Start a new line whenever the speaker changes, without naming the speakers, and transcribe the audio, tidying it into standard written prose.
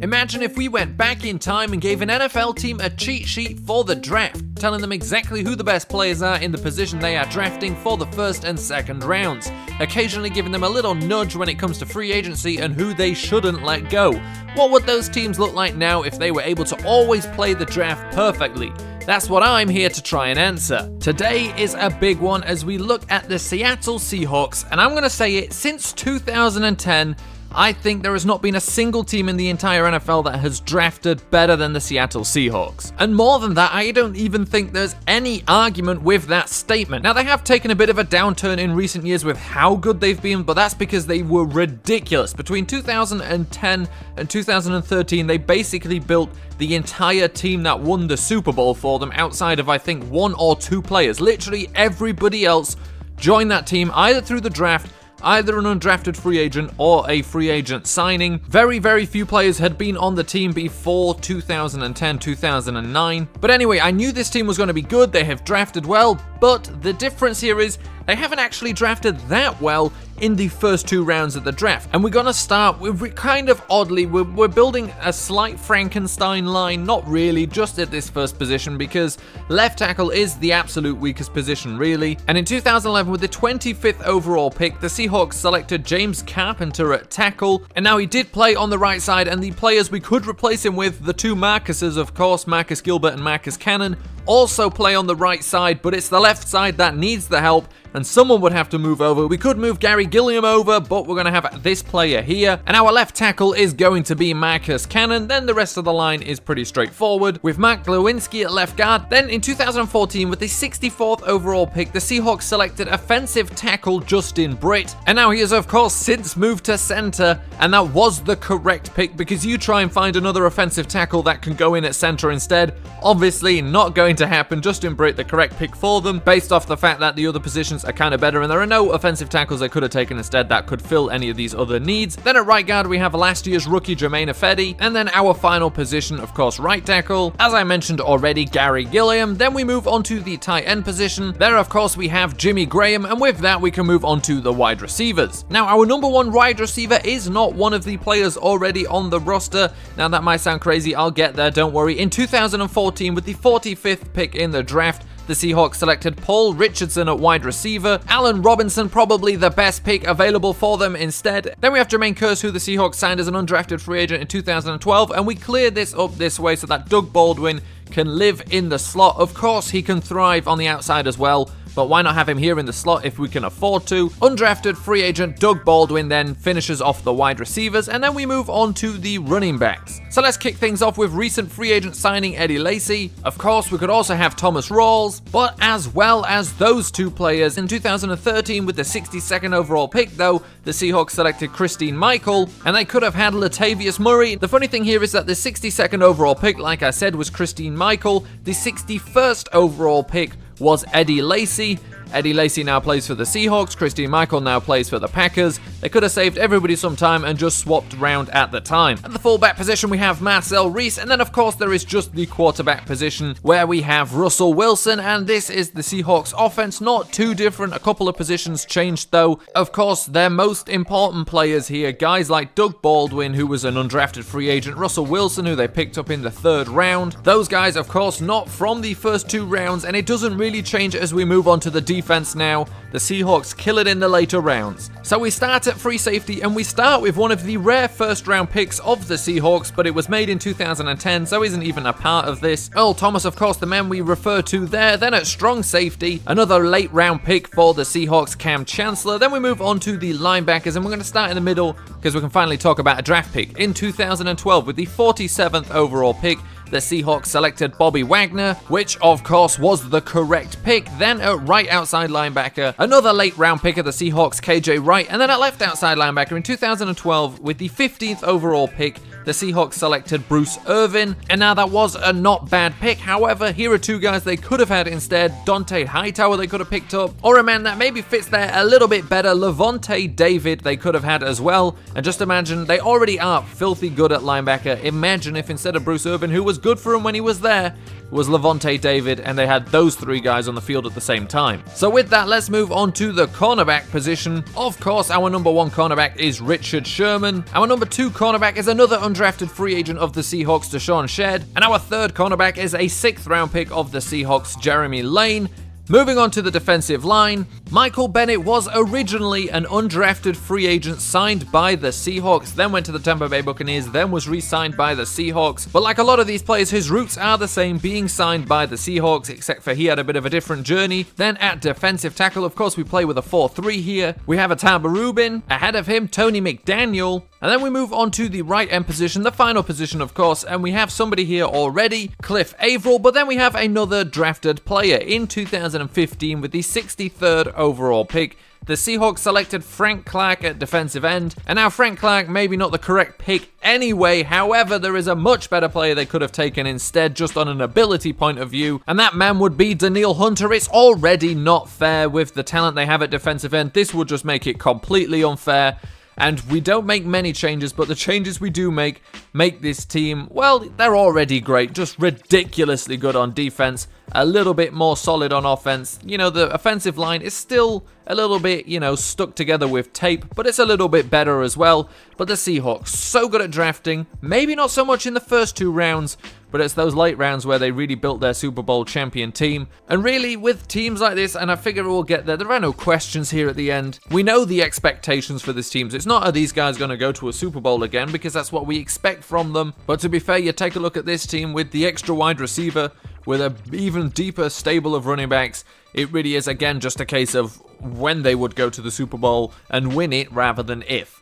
Imagine if we went back in time and gave an NFL team a cheat sheet for the draft, telling them exactly who the best players are in the position they are drafting for the first and second rounds, occasionally giving them a little nudge when it comes to free agency and who they shouldn't let go. What would those teams look like now if they were able to always play the draft perfectly? That's what I'm here to try and answer. Today is a big one as we look at the Seattle Seahawks, and I'm going to say it, since 2010, I think there has not been a single team in the entire NFL that has drafted better than the Seattle Seahawks. And more than that, I don't even think there's any argument with that statement. Now, they have taken a bit of a downturn in recent years with how good they've been, but that's because they were ridiculous. Between 2010 and 2013, they basically built the entire team that won the Super Bowl for them outside of, I think, one or two players. Literally everybody else joined that team either through the draft, either an undrafted free agent or a free agent signing. Very, very few players had been on the team before 2010, 2009. But anyway, I knew this team was going to be good. They have drafted well, but the difference here is they haven't actually drafted that well in the first two rounds of the draft. And we're going to start with kind of oddly, we're building a slight Frankenstein line, not really, just at this first position, because left tackle is the absolute weakest position, really. And in 2011, with the 25th overall pick, the Seahawks selected James Carpenter at tackle. And now he did play on the right side, and the players we could replace him with, the two Marcuses, of course, Marcus Gilbert and Marcus Cannon, also play on the right side, but it's the left side that needs the help, and someone would have to move over. We could move Gary Gilliam over, but we're going to have this player here, and our left tackle is going to be Marcus Cannon. Then the rest of the line is pretty straightforward, with Mark Glowinski at left guard. Then in 2014, with the 64th overall pick, the Seahawks selected offensive tackle Justin Britt, and now he has, of course, since moved to center, and that was the correct pick, because you try and find another offensive tackle that can go in at center instead, obviously not going to happen. Justin Britt, the correct pick for them, based off the fact that the other positions are kind of better, and there are no offensive tackles they could have taken instead that could fill any of these other needs. Then at right guard, we have last year's rookie Jermaine Ifedi, and then our final position, of course, right tackle, as I mentioned already, Gary Gilliam. Then we move on to the tight end position. There, of course, we have Jimmy Graham, and with that, we can move on to the wide receivers. Now, our number one wide receiver is not one of the players already on the roster. Now, that might sound crazy. I'll get there, don't worry. In 2014, with the 45th pick in the draft, the Seahawks selected Paul Richardson at wide receiver. Allen Robinson, probably the best pick available for them instead. Then we have Jermaine Kearse, who the Seahawks signed as an undrafted free agent in 2012, and we cleared this up this way so that Doug Baldwin can live in the slot. Of course, he can thrive on the outside as well, but why not have him here in the slot if we can afford to? Undrafted free agent Doug Baldwin then finishes off the wide receivers, and then we move on to the running backs. So let's kick things off with recent free agent signing Eddie Lacy. Of course, we could also have Thomas Rawls, but as well as those two players, in 2013 with the 62nd overall pick though, the Seahawks selected Christine Michael, and they could have had Latavius Murray. The funny thing here is that the 62nd overall pick, like I said, was Christine Michael. The 61st overall pick was Eddie Lacy. Eddie Lacy now plays for the Seahawks. Christine Michael now plays for the Packers. They could have saved everybody some time and just swapped around at the time. At the fullback position, we have Marcel Reese, and then of course there is just the quarterback position where we have Russell Wilson, and this is the Seahawks offense. Not too different. A couple of positions changed though. Of course, their most important players here, guys like Doug Baldwin, who was an undrafted free agent, Russell Wilson, who they picked up in the 3rd round. Those guys, of course, not from the first 2 rounds, and it doesn't really change as we move on to the defense now. The Seahawks kill it in the later rounds. So we start at free safety, and we start with one of the rare first-round picks of the Seahawks, but it was made in 2010, so isn't even a part of this. Earl Thomas, of course, the man we refer to there. Then at strong safety, another late-round pick for the Seahawks, Cam Chancellor. Then we move on to the linebackers, and we're going to start in the middle because we can finally talk about a draft pick. In 2012, with the 47th overall pick, the Seahawks selected Bobby Wagner, which of course was the correct pick. Then at right outside linebacker, another late round pick of the Seahawks, KJ Wright. And then at left outside linebacker in 2012, with the 15th overall pick, the Seahawks selected Bruce Irvin, and now that was a not bad pick. However, here are two guys they could have had instead. Dante Hightower they could have picked up, or a man that maybe fits there a little bit better, Levante David they could have had as well. And just imagine, they already are filthy good at linebacker. Imagine if instead of Bruce Irvin, who was good for him when he was there, was Levante David, and they had those three guys on the field at the same time. So with that, let's move on to the cornerback position. Of course, our number one cornerback is Richard Sherman. Our number two cornerback is another undrafted undrafted free agent of the Seahawks, Deshaun Shedd. And our third cornerback is a 6th round pick of the Seahawks, Jeremy Lane. Moving on to the defensive line, Michael Bennett was originally an undrafted free agent signed by the Seahawks, then went to the Tampa Bay Buccaneers, then was re-signed by the Seahawks. But like a lot of these players, his roots are the same, being signed by the Seahawks, except for he had a bit of a different journey. Then at defensive tackle, of course, we play with a 4-3 here. We have a Tamba Rubin, ahead of him, Tony McDaniel. And then we move on to the right end position, the final position, of course, and we have somebody here already, Cliff Averill, but then we have another drafted player in 2015 with the 63rd overall pick. The Seahawks selected Frank Clark at defensive end, and now Frank Clark maybe not the correct pick anyway. However, there is a much better player they could have taken instead, just on an ability point of view, and that man would be Danielle Hunter. It's already not fair with the talent they have at defensive end. This would just make it completely unfair. And we don't make many changes, but the changes we do make this team, well, they're already great. Just ridiculously good on defense, a little bit more solid on offense. You know, the offensive line is still a little bit, you know, stuck together with tape, but it's a little bit better as well. But the Seahawks, so good at drafting, maybe not so much in the first 2 rounds, but it's those late rounds where they really built their Super Bowl champion team. And really, with teams like this, and I figure we'll get there are no questions here at the end. We know the expectations for this team. It's not, are these guys going to go to a Super Bowl again, because that's what we expect from them. But to be fair, you take a look at this team with the extra wide receiver, with an even deeper stable of running backs. It really is, again, just a case of when they would go to the Super Bowl and win it rather than if.